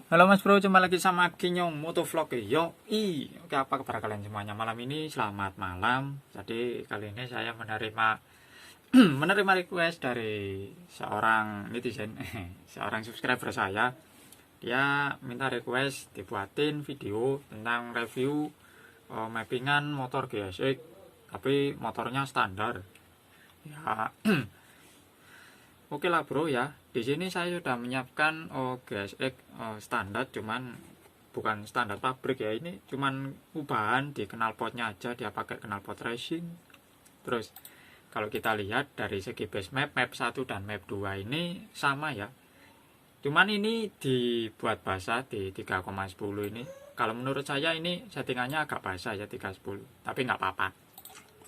Halo Mas Bro, jumpa lagi sama Kinyong Motovlog. Oke, apa kabar kalian semuanya malam ini? Selamat malam. Jadi kali ini saya menerima menerima request dari seorang netizen, seorang subscriber saya. Dia minta request dibuatin video tentang review mappingan motor GSX, tapi motornya standar. Ya, oke lah bro ya. Di sini saya sudah menyiapkan GSX standar, cuman bukan standar pabrik ya. Ini cuman ubahan di knalpotnya aja, dia pakai knalpot racing. Terus kalau kita lihat dari segi base map, map 1 dan map 2 ini sama ya. Cuman ini dibuat basah di 3,10 ini. Kalau menurut saya ini settingannya agak basah ya 3,10. Tapi nggak apa-apa.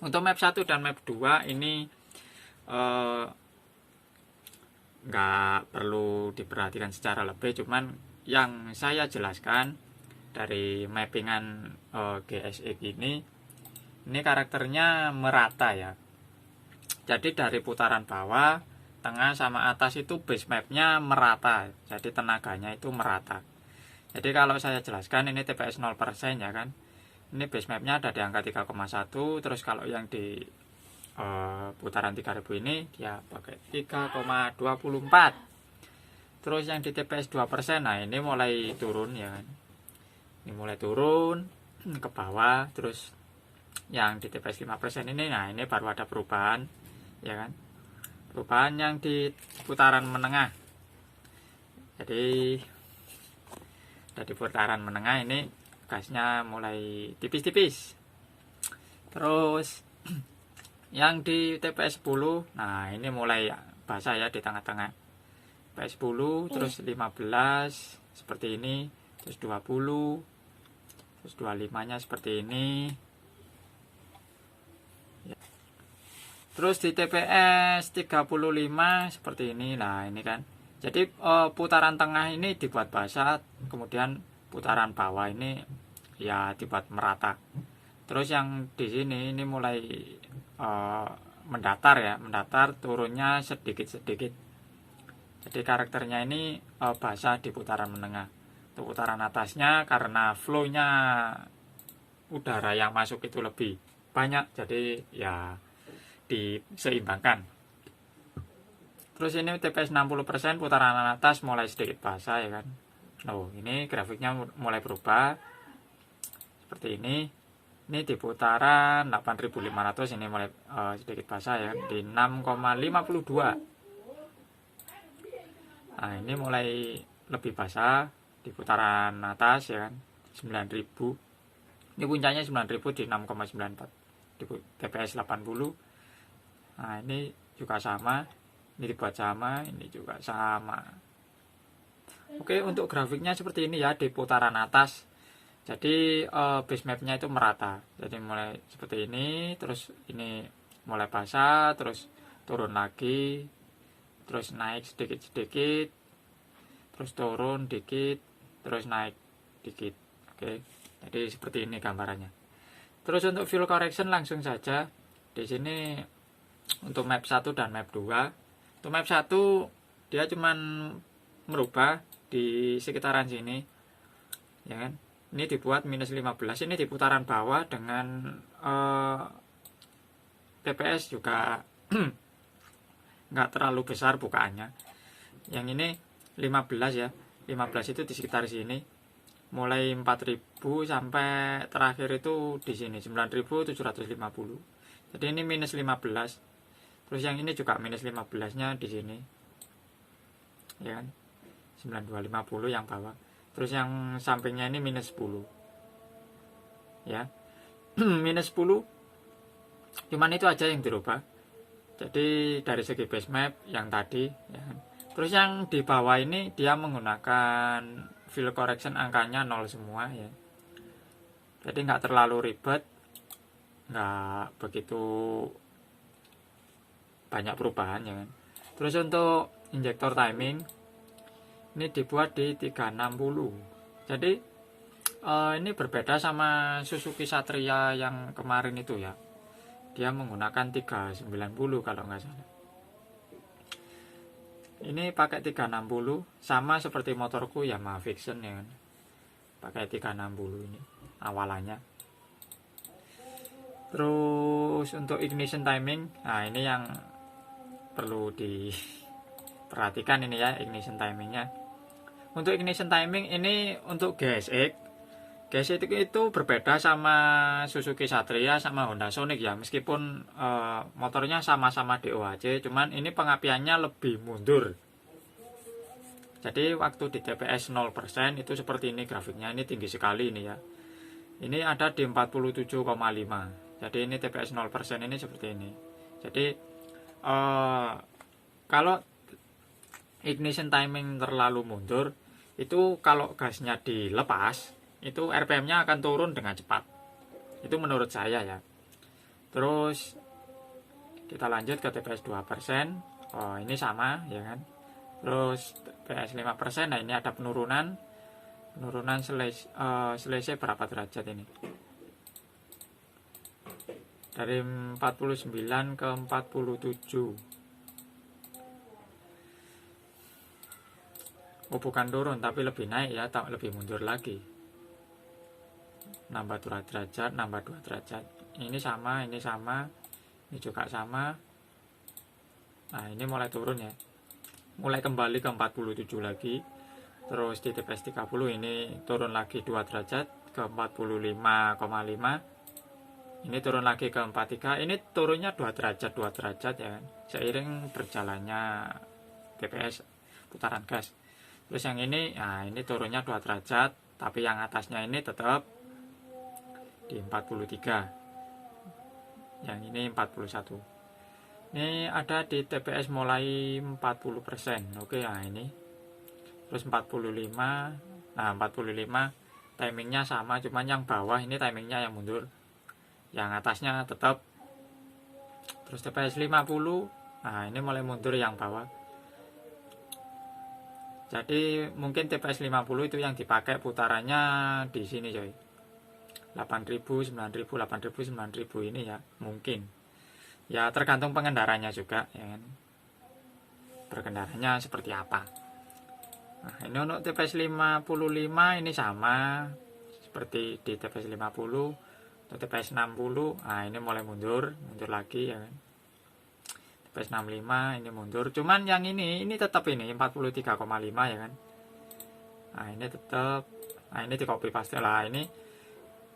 Untuk map 1 dan map 2 ini nggak perlu diperhatikan secara lebih, cuman yang saya jelaskan dari mappingan GSX ini karakternya merata ya. Jadi dari putaran bawah, tengah sama atas itu base mapnya merata, jadi tenaganya itu merata. Jadi kalau saya jelaskan ini TPS 0% ya kan, ini base mapnya ada di angka 3,1. Terus kalau yang di putaran 3000 ini dia pakai 3,24. Terus yang di TPS 2%, nah ini mulai turun ya kan, ini mulai turun ke bawah. Terus yang di TPS 5% ini, nah ini baru ada perubahan ya kan, perubahan yang di putaran menengah. Jadi dari putaran menengah ini gasnya mulai tipis-tipis. Terus yang di TPS 10, nah ini mulai basah ya di tengah-tengah. TPS 10, terus 15 seperti ini, terus 20, terus 25 nya seperti ini ya. Terus di TPS 35 seperti ini. Nah ini kan, jadi putaran tengah ini dibuat basah, kemudian putaran bawah ini ya dibuat merata. Terus yang di sini ini mulai mendatar ya, mendatar, turunnya sedikit-sedikit. Jadi karakternya ini basah di putaran menengah. Untuk putaran atasnya karena flow-nya udara yang masuk itu lebih banyak, jadi ya diseimbangkan. Terus ini TPS 60%, putaran atas mulai sedikit basah ya kan. Ini grafiknya mulai berubah seperti ini. Ini di putaran 8500 ini mulai sedikit basah ya, di 6,52. Nah ini mulai lebih basah di putaran atas ya kan, 9000. Ini puncaknya 9000 di 6,94 di TPS 80. Nah ini juga sama, ini dibuat sama, ini juga sama. Oke, untuk grafiknya seperti ini ya di putaran atas. Jadi base mapnya itu merata, jadi mulai seperti ini, terus ini mulai basah, terus turun lagi, terus naik sedikit-sedikit, terus turun dikit, terus naik dikit. Oke, jadi seperti ini gambarannya. Terus untuk fill correction langsung saja di sini untuk map 1 dan map 2. Untuk map 1 dia cuman merubah di sekitaran sini ya kan. Ini dibuat minus 15, ini di putaran bawah dengan TPS juga nggak terlalu besar bukaannya. Yang ini 15 ya, 15 itu di sekitar sini, mulai 4000 sampai terakhir itu di sini 9750. Jadi ini minus 15. Terus yang ini juga minus 15 nya di sini ya kan, 9250 yang bawah. Terus yang sampingnya ini minus 10 ya. Minus 10, cuman itu aja yang dirubah. Jadi dari segi base map yang tadi ya. Terus yang di bawah ini dia menggunakan fill correction, angkanya 0 semua ya. Jadi nggak terlalu ribet, nggak begitu banyak perubahan ya kan. Terus untuk injektor timing ini dibuat di 360. Jadi ini berbeda sama Suzuki Satria yang kemarin itu ya. Dia menggunakan 390 kalau nggak salah. Ini pakai 360 sama seperti motorku Yamaha Vision ya kan. Pakai 360 ini awalannya. Terus untuk ignition timing, nah ini yang perlu diperhatikan ini ya, ignition timingnya. Untuk ignition timing ini untuk GSX itu berbeda sama Suzuki Satria sama Honda Sonic ya, meskipun motornya sama-sama DOHC, cuman ini pengapiannya lebih mundur. Jadi waktu di TPS 0% itu seperti ini grafiknya, ini tinggi sekali ini ya. Ini ada di 47,5. Jadi ini TPS 0% ini seperti ini. Jadi kalau ignition timing terlalu mundur, itu kalau gasnya dilepas itu RPM-nya akan turun dengan cepat. Itu menurut saya ya. Terus kita lanjut ke TPS 2%. Oh, ini sama ya kan. Terus TPS 5%, nah ini ada penurunan selisih berapa derajat ini? Dari 49 ke 47. Oh, bukan turun tapi lebih naik ya, lebih mundur lagi. Nambah 2 derajat, nambah 2 derajat. Ini sama, ini juga sama. Nah, ini mulai turun ya. Mulai kembali ke 47 lagi. Terus di TPS 30 ini turun lagi 2 derajat ke 45,5. Ini turun lagi ke 43. Ini turunnya 2 derajat ya kan. Seiring berjalannya TPS putaran gas. Terus yang ini, nah ini turunnya 2 derajat, tapi yang atasnya ini tetap di 43. Yang ini 41. Ini ada di TPS mulai 40%. Oke, nah ini. Terus 45. Nah, 45 timingnya sama, cuman yang bawah ini timingnya yang mundur. Yang atasnya tetap. Terus TPS 50. Nah, ini mulai mundur yang bawah. Jadi mungkin TPS 50 itu yang dipakai putarannya di sini coy. 8.000, 9.000, 8.000, 9.000 ini ya mungkin. Ya tergantung pengendaranya juga ya kan. Berkendaranya seperti apa. Nah, ini untuk TPS 55 ini sama seperti di TPS 50. Untuk TPS 60, nah ini mulai mundur lagi ya kan. TPS 65 ini mundur. Cuman yang ini tetap ini 43,5 ya kan. Nah, ini tetap. Nah, ini di copy paste lah ini.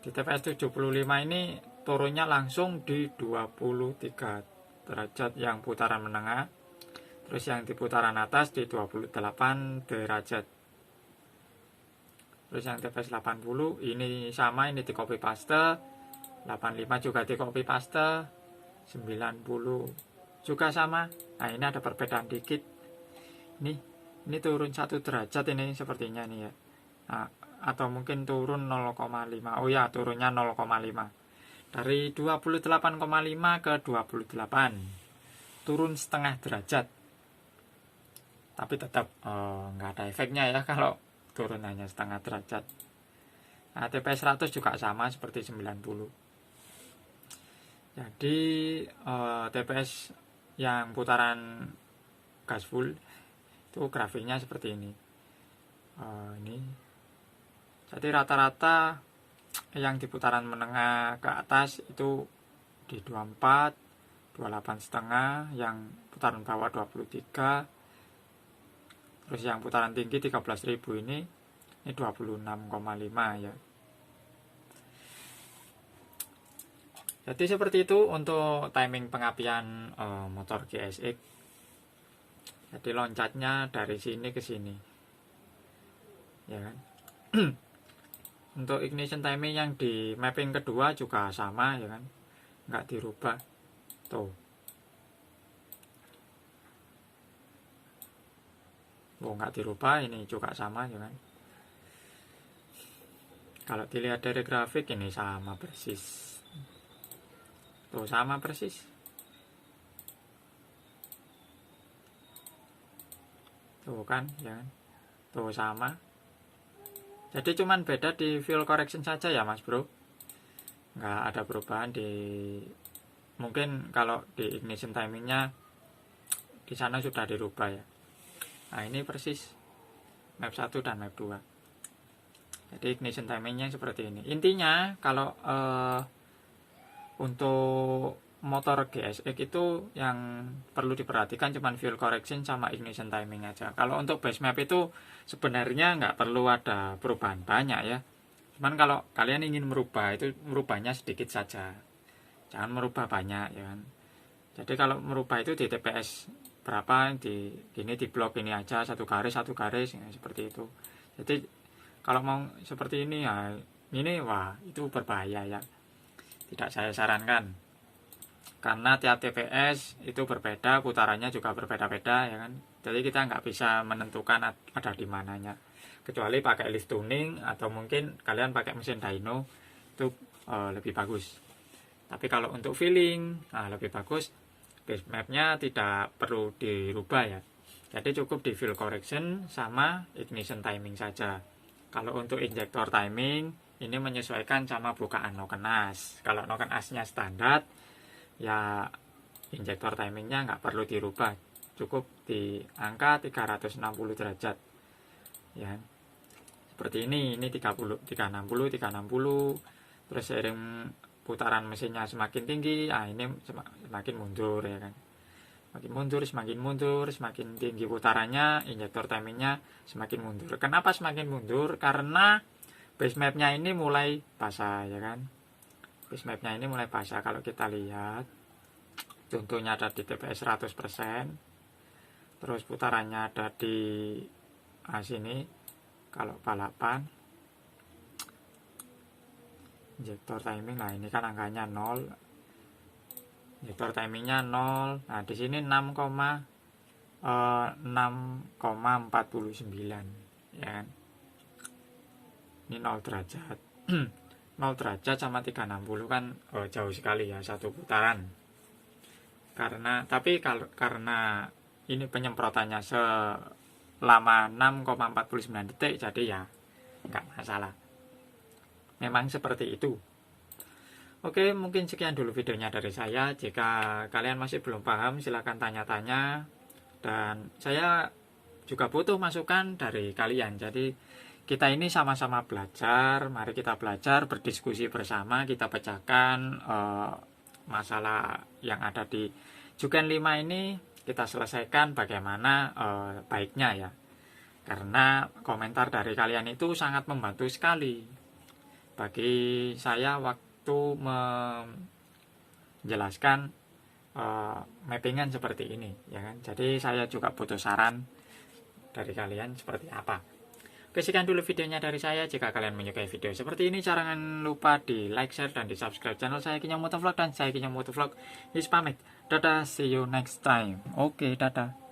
Di TPS 75 ini turunnya langsung di 23 derajat yang putaran menengah. Terus yang di putaran atas di 28 derajat. Terus yang TPS 80 ini sama, ini di copy paste. 85 juga di copy paste. 90 juga sama. Nah, ini ada perbedaan dikit. Ini turun 1 derajat ini sepertinya nih ya. Nah, atau mungkin turun 0,5. Oh ya, turunnya 0,5. Dari 28,5 ke 28. Turun setengah derajat. Tapi tetap nggak ada efeknya ya kalau turun hanya setengah derajat. Nah, TPS 100 juga sama seperti 90. Jadi TPS yang putaran gas full itu grafiknya seperti ini. Ini jadi rata-rata yang di putaran menengah ke atas itu di 24, 28 setengah, yang putaran bawah 23, terus yang putaran tinggi 13.000 ini 26,5 ya. Jadi seperti itu untuk timing pengapian motor GSX. Jadi loncatnya dari sini ke sini, ya kan. Untuk ignition timing yang di mapping kedua juga sama ya kan, nggak dirubah tuh. Nggak dirubah, ini juga sama ya kan. Kalau dilihat dari grafik ini sama persis tuh, sama persis tuh kan ya kan? Tuh sama. Jadi cuman beda di fuel correction saja ya mas bro, nggak ada perubahan di, mungkin kalau di ignition timingnya di sana sudah dirubah ya. Nah, ini persis map 1 dan map 2. Jadi ignition timingnya seperti ini. Intinya kalau untuk motor GSX itu yang perlu diperhatikan cuman fuel correction sama ignition timing aja. Kalau untuk base map itu sebenarnya nggak perlu ada perubahan banyak ya. Cuman kalau kalian ingin merubah, itu merubahnya sedikit saja, jangan merubah banyak ya kan. Jadi kalau merubah itu di TPS berapa, di ini di blok ini aja, satu garis ya, seperti itu. Jadi kalau mau seperti ini ya, ini wah itu berbahaya ya, tidak saya sarankan. Karena tiap TPS itu berbeda, putarannya juga berbeda-beda ya kan. Jadi kita nggak bisa menentukan ada di mananya. Kecuali pakai lift tuning atau mungkin kalian pakai mesin dyno itu lebih bagus. Tapi kalau untuk feeling, lebih bagus base mapnya tidak perlu dirubah ya. Jadi cukup di fuel correction sama ignition timing saja. Kalau untuk injektor timing ini menyesuaikan sama bukaan noken as. Kalau noken asnya standar ya injektor timingnya nggak perlu dirubah, cukup di angka 360 derajat ya, seperti ini 30 360 360. Terus seiring putaran mesinnya semakin tinggi, ini semakin mundur ya kan, semakin mundur, semakin tinggi putarannya, injektor timingnya semakin mundur. Kenapa semakin mundur? Karena base mapnya ini mulai basah ya kan. Base mapnya ini mulai basah. Kalau kita lihat contohnya ada di TPS 100%, terus putarannya ada di sini. Kalau balapan injektor timing, nah ini kan angkanya 0, injektor timingnya 0. Nah di sini 6,49 ya kan. Ini 0 derajat 0 derajat sama 360 kan jauh sekali ya satu putaran. Karena ini penyemprotannya selama 6,49 detik, jadi ya nggak masalah. Memang seperti itu. Oke, mungkin sekian dulu videonya dari saya. Jika kalian masih belum paham, silahkan tanya-tanya. Dan saya juga butuh masukan dari kalian. Jadi kita ini sama-sama belajar, mari kita belajar, berdiskusi bersama, kita pecahkan masalah yang ada di Juken 5 ini, kita selesaikan bagaimana baiknya ya. Karena komentar dari kalian itu sangat membantu sekali bagi saya waktu menjelaskan mappingan seperti ini ya kan. Jadi saya juga butuh saran dari kalian seperti apa. Oke, sekian dulu videonya dari saya. Jika kalian menyukai video seperti ini, jangan lupa di like, share, dan di subscribe channel saya, Kinyong Motovlog. Dan saya Kinyong Motovlog is pamit. Dadah, see you next time. Oke, dadah.